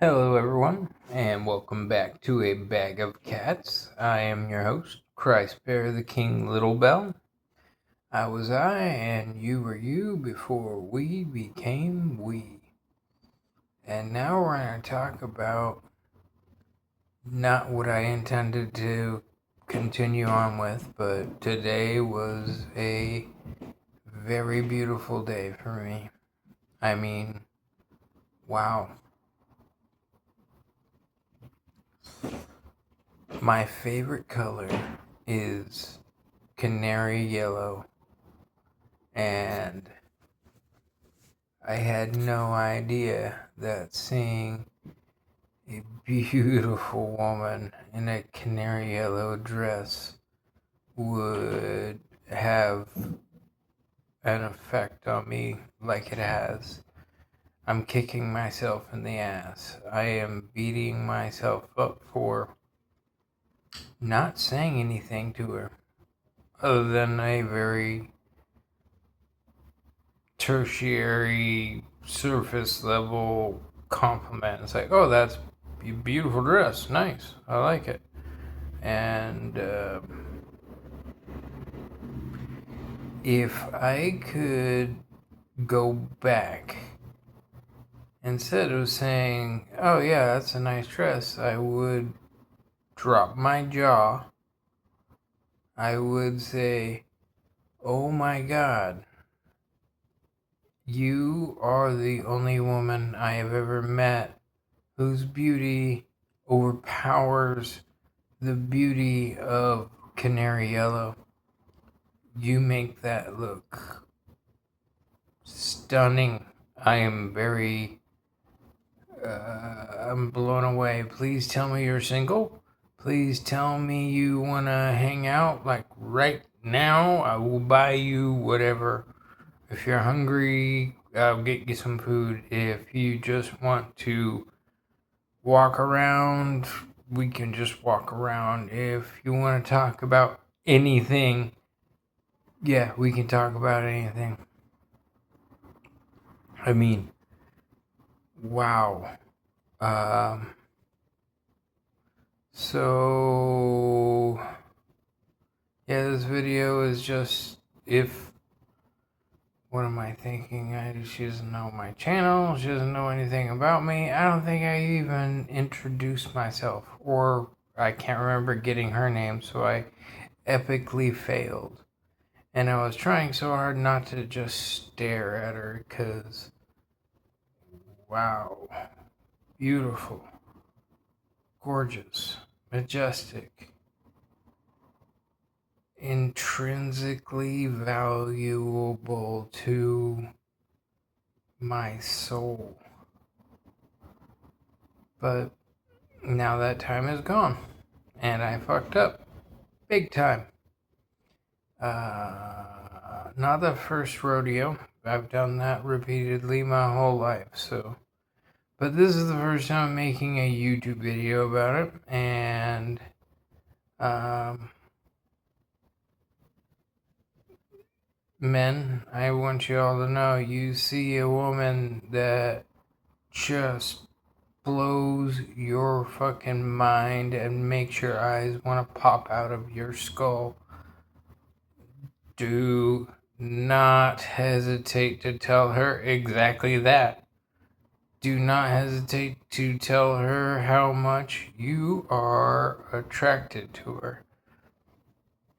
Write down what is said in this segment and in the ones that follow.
Hello, everyone, and welcome back to A Bag of Cats. I am your host, Christ Bear the King Little Bell. I was I, and you were you before we became we. And now we're going to talk about not what I intended to continue on with, but today was a very beautiful day for me. I mean, wow. My favorite color is canary yellow, and I had no idea that seeing a beautiful woman in a canary yellow dress would have an effect on me like it has. I'm kicking myself in the ass. I am beating myself up for not saying anything to her other than a very tertiary surface level compliment. It's like, oh, that's a beautiful dress. Nice. I like it. And if I could go back, instead of saying, oh, yeah, that's a nice dress, I would drop my jaw. I would say, oh my God, you are the only woman I have ever met whose beauty overpowers the beauty of canary yellow. You make that look stunning. I am I'm blown away. Please tell me you're single. Please tell me you want to hang out like right now. I will buy you whatever. If you're hungry, I'll get you some food. If you just want to walk around, we can just walk around. If you want to talk about anything, yeah, we can talk about anything. I mean, wow. So, yeah, this video is just if. What am I thinking? She doesn't know my channel. She doesn't know anything about me. I don't think I even introduced myself. Or I can't remember getting her name, so I epically failed. And I was trying so hard not to just stare at her because, wow, beautiful, gorgeous, majestic, intrinsically valuable to my soul. But now that time is gone, and I fucked up big time. Not the first rodeo. I've done that repeatedly my whole life, so. But this is the first time I'm making a YouTube video about it, and men, I want you all to know, you see a woman that just blows your fucking mind and makes your eyes want to pop out of your skull. Do not hesitate to tell her exactly that. Do not hesitate to tell her how much you are attracted to her.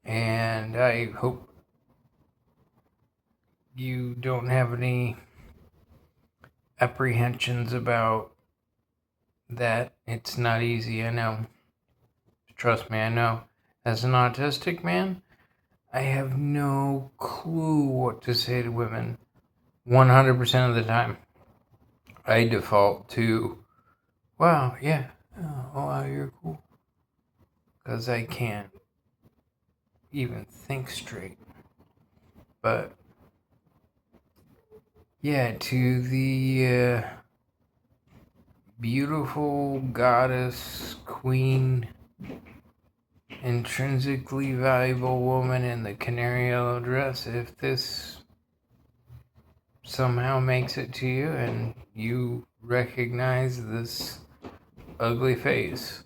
And I hope you don't have any apprehensions about that. It's not easy, I know. Trust me, I know. As an autistic man, I have no clue what to say to women 100% of the time. I default to, wow, yeah, oh, wow, you're cool. Because I can't even think straight. But, yeah, to the beautiful goddess, queen, intrinsically valuable woman in the canary yellow dress, if this somehow makes it to you and you recognize this ugly face.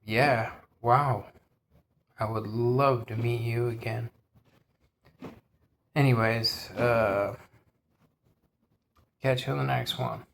Yeah, wow. I would love to meet you again. Anyways, catch you on the next one.